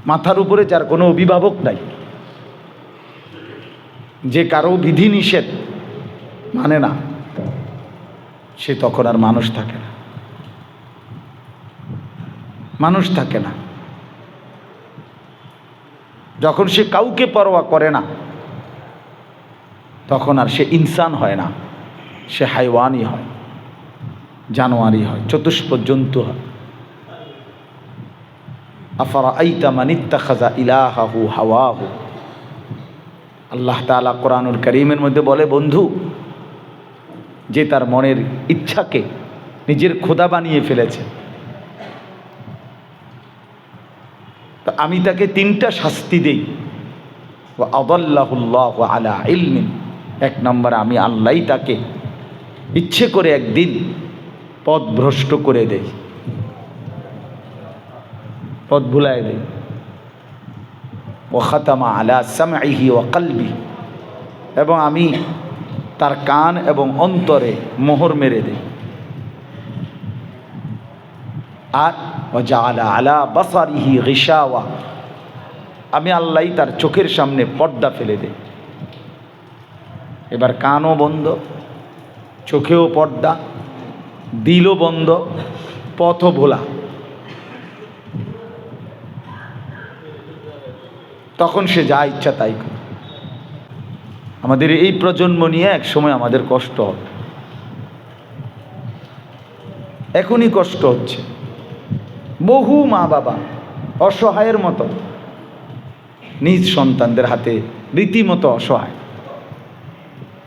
মাথার উপরে যার কোনো অভিভাবক নাই, যে কারো বিধি নিষেধ মানে না, সে তখন আর মানুষ থাকে না, মানুষ থাকে না। যখন সে কাউকে পরোয়া করে না, তখন আর সে ইনসান হয় না, সে হাইওয়ানই হয়, জানোয়ারই হয়, চতুষ্প জন্তু হয়। আফারাআইতা মান ইত্তাখাযা ইলাহাহু হাওয়াহু, আল্লাহ তাআলা কোরআনুল কারীমের মধ্যে বলে, বন্ধু, যে তার মনের ইচ্ছাকে নিজের খোদা বানিয়ে ফেলেছে, তো আমি তাকে 3টা শাস্তি দেই। ওয়া আদাল্লাহুল্লাহু আলা ইলমিন, 1 নম্বরে আমি আল্লাহই তাকে ইচ্ছে করে একদিন পথ ভ্রষ্ট করে দেই, পথ ভুলায় দেই। ওয়া খাতামা আলা সামঈহি ওয়া কলবি, এবং আমি তার কান এবং অন্তরে মোহর মেরে দেই। আর ওয়া জাআলা আলা বাসারিহি গিশাওয়া, আমি আল্লাহই তার চোখের সামনে পর্দা ফেলে দেই। এবার কানও বন্ধ, চোখেও পর্দা, দিলও বন্ধ, পথও ভোলা। তখন সে যা ইচ্ছা তাই করে। আমাদের এই প্রজন্ম নিয়ে এক সময় আমাদের কষ্ট হবে, এখনই কষ্ট হচ্ছে। বহু মা বাবা অসহায়ের মতো নিজ সন্তানদের হাতে রীতিমতো অসহায়।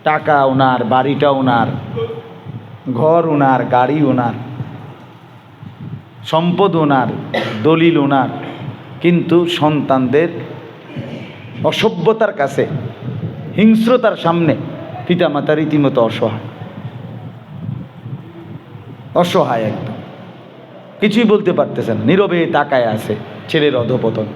টাকা ওনার, বাড়িটা ওনার, ঘর ওনার, গাড়ি ওনার, সম্পদ ওনার, দলিল ওনার, কিন্তু সন্তানদের অসভ্যতার কাছে, হিংস্রতার সামনে পিতামাতা রীতিমতো অসহায়, অসহায় একদম কিছুই বলতে পারতেছেন, নীরবে তাকায় আছে ছেলের অধঃপতন।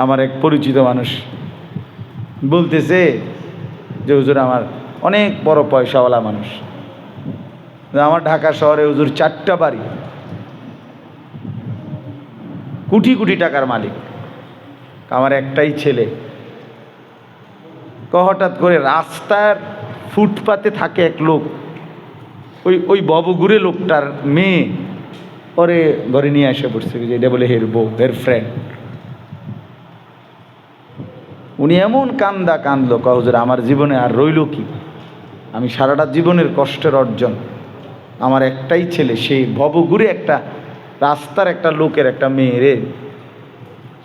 আমার এক পরিচিত মানুষ বলতেছে যে হুজুর, আমার অনেক বড় পয়সাওয়ালা মানুষ, আমার ঢাকা শহরে হুজুর 4টা বাড়ি, কোটি কোটি টাকার মালিক, আমার একটাই ছেলে। হঠাৎ করে রাস্তার ফুটপাতে থাকে এক লোক, ওই ববগুড়ে লোকটার মেয়ে ওরে ঘরে নিয়ে এসে পড়ছে, যে এটা বলে হের বউ, হের ফ্রেন্ড। উনি এমন কান্দলো, হুজুর আমার জীবনে আর রইল কি, আমি সারাটা জীবনের কষ্টের অর্জন, আমার একটাই ছেলে, সেই ভবঘুরে একটা রাস্তার একটা লোকের একটা মেয়েরে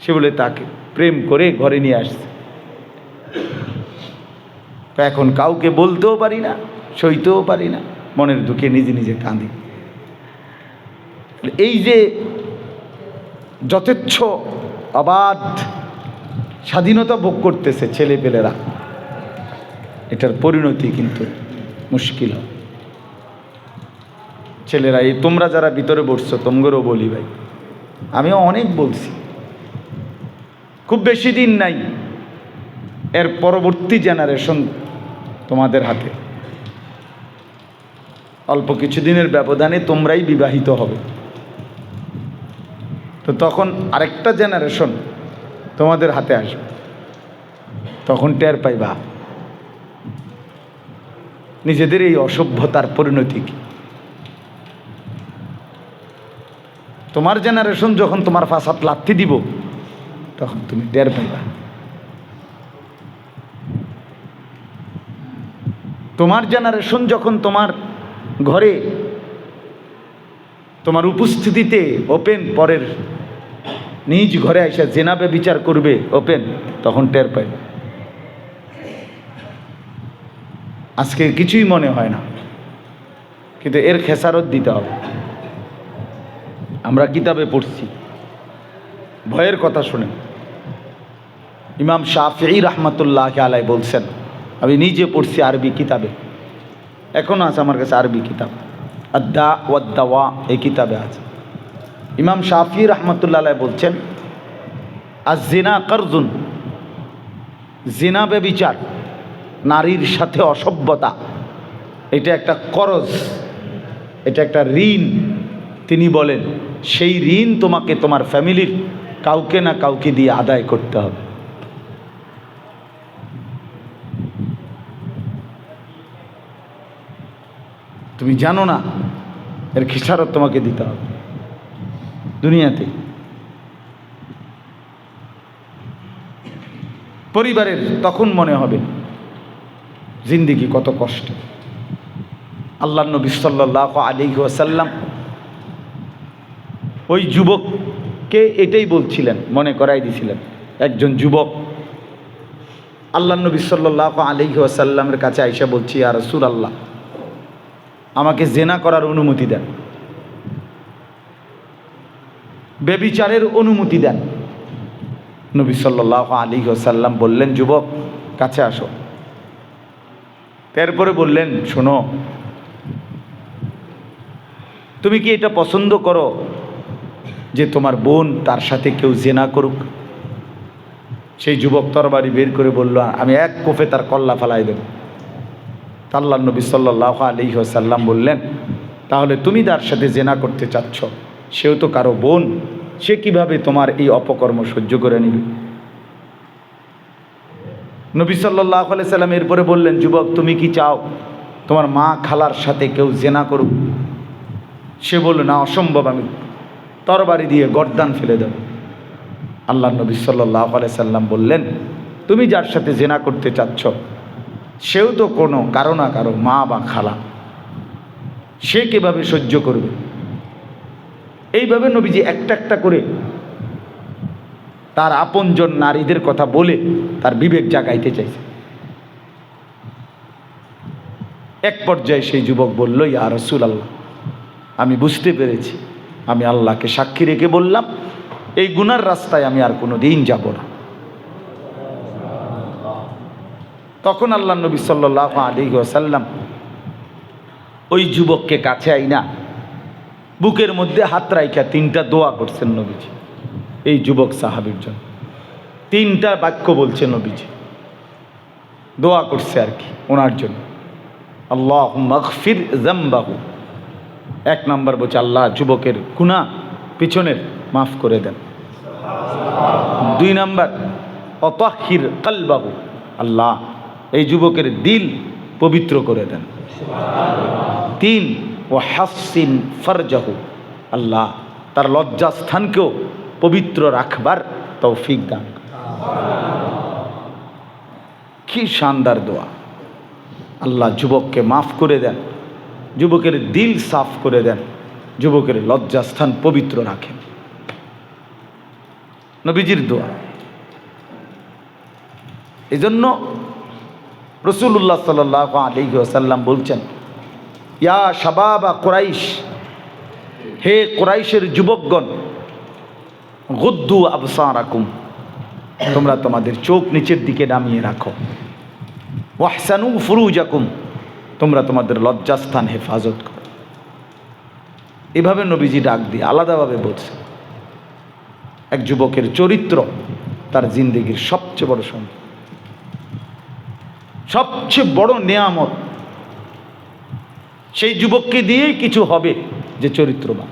সে বলে তাকে প্রেম করে ঘরে নিয়ে আসছে। এখন কাউকে বলতেও পারি না, সইতেও পারি না, মনের দুঃখে নিজে নিজে কাঁদি। এই যে যথেচ্ছ অবাধ স্বাধীনতা ভোগ করতেছে ছেলেপেলেরা, এটার পরিণতি কিন্তু মুশকিল হয়। ছেলেরা, এই তোমরা যারা ভিতরে বসছো, তোমগরও বলি ভাই, আমিও অনেক বলছি, খুব বেশি দিন নাই, এর পরবর্তী জেনারেশন তোমাদের হাতে। অল্প কিছুদিনের ব্যবধানে তোমরাই বিবাহিত হবে, তো তখন আরেকটা জেনারেশন তোমাদের হাতে আসবে, তখন টের পাইবা নিজেদের এই অসভ্যতার পরিণতি কি। তোমার জেনারেশন যখন তোমার ফাঁসাত লাথি দিব, তখন তুমি টের পাইবা। তোমার জেনারেশন যখন তোমার ঘরে তোমার উপস্থিতিতে ওপেন, পরের নিজ ঘরে এসে জেনাবে বিচার করবে ওপেন, তখন টের পাইবে। আজকে কিছুই মনে হয় না, কিন্তু এর খেসারত দিতে হবে। আমরা কিতাবে পড়ছি, ভয়ের কথা শুনে ইমাম শাফিঈ রাহমাতুল্লাহ আলাইহি বলছেন, আমি নিজে পড়ছি আরবি কিতাবে, এখনও আছে আমার কাছে আরবি কিতাব, আদ্দা ওয়াদ দাওয়া, এই কিতাবে আছে। ইমাম শাফিঈ রাহমাতুল্লাহ আলাইহি বলছেন, আয-জিনা কারজুন, জিনা ব্যভিচার, নারীর সাথে অসভ্যতা, এটা একটা করজ, এটা একটা ঋণ তিনি বলেন সেই ঋণ তোমাকে তোমার ফ্যামিলির কাউকে না কাউকে দিয়ে আদায় করতে হবে। তুমি জানো না এর খেসারত তোমাকে দিতে হবে দুনিয়াতে। পরিবারের তখন মনে হবে জিন্দেগি কত কষ্ট। আল্লাহ নবী সাল্লাল্লাহু আলাইহি ওয়াসাল্লাম ওই যুবককে এটাই বলছিলেন, মনে করাই দিয়েছিলেন। একজন যুবক আল্লাহ নবী সাল্লাল্লাহু আলাইহি ওয়াসাল্লামের কাছে আইসা বলছি, ইয়া রাসূলুল্লাহ, আমাকে জেনা করার অনুমতি দেন, ব্যভিচারের অনুমতি দেন। নবী সাল্লাল্লাহু আলাইহি ওয়াসাল্লাম বললেন, যুবক কাছে আসো। তারপরে বললেন, শোনো, তুমি কি এটা পছন্দ করো যে তোমার বোন তার সাথে কেউ জেনা করুক? সেই যুবক তরবারি বের করে বলল, আমি এক কোফে তার কল্লা ফালাই দেব। আল্লাহ নবী সাল্লাল্লাহু আলাইহি ওয়াসাল্লাম বললেন, তাহলে তুমি তার সাথে জেনা করতে চাচ্ছ, সেও তো কারো বোন, সে কিভাবে তোমার এই অপকর্ম সহ্য করে নিবে? নবী সাল্লাল্লাহু আলাইহি সাল্লাম এরপরে বললেন, যুবক তুমি কি চাও তোমার মা খালার সাথে কেউ জেনা করুক? সে বলল, না, অসম্ভব, আমি তরবারি দিয়ে গর্দান ফেলে দেব। আল্লাহ নবী সাল্লাল্লাহু আলাইহি সাল্লাম বললেন, তুমি যার সাথে জেনা করতে চাচ্ছ সেও তো কোনো কারো না কারো মা বা খালা, সে কিভাবে সহ্য করবে? এইভাবে নবীজি একটা একটা করে তার আপনজন নারীদের কথা বলে তার বিবেক জাগাইতে চাইছে। এক পর্যায়ে সেই যুবক বলল, ইয়া রাসূলুল্লাহ, আমি বুঝতে পেরেছি, আমি আল্লাহকে সাক্ষী রেখে বললাম, এই গুনার রাস্তায় আমি আর কোনো দিন যাব না। তখন আল্লাহ নবী সাল্লাল্লাহু আলাইহি ওয়াসাল্লাম ওই যুবককে কাছে আইনা বুকের মধ্যে হাত রাইখা 3টা দোয়া করছেন নবীজি। এই যুবক সাহাবীর জন্য 3টা বাক্য বলছে নবীজি, দোয়া করছে আর কি ওনার জন্য। আল্লাহুম্মা গফির যামবাহু, 1 নম্বর বলছে, আল্লাহ যুবকের গুনাহ পিছনের মাফ করে দেন। 2 নম্বর, অতাহির কলবাহু, আল্লাহ এই যুবকের দিল পবিত্র করে দেন। 3, ও হাসিন ফরজাহু, আল্লাহ তার লজ্জাস্থানকেও পবিত্র রাখবার তৌফিক দান। কি শানদার দোয়া! আল্লাহ যুবককে মাফ করে দেন, যুবকের দিল সাফ করে দেন, যুবকের লজ্জাস্থান পবিত্র রাখেন। নবীজির দোয়া। এজন্য রাসূলুল্লাহ সাল্লাল্লাহু আলাইহি ওয়াসাল্লাম বলছেন, ইয়া শাবাবা কুরাইশ, হে কুরাইশের যুবকগণ, গুদ্দু আবসারাকুম, তোমরা তোমাদের চোখ নিচের দিকে নামিয়ে রাখো। ওয়াহসানু ফুরুজাকুম, তোমরা তোমাদের লজ্জাস্থান হেফাজত করো। এভাবে নবীজি ডাক দিয়ে আলাদাভাবে বলছে। এক যুবকের চরিত্র তার জিন্দেগির সবচেয়ে বড় সম্পদ, সবচেয়ে বড় নেয়ামত। সেই যুবককে দিয়েই কিছু হবে যে চরিত্রবান।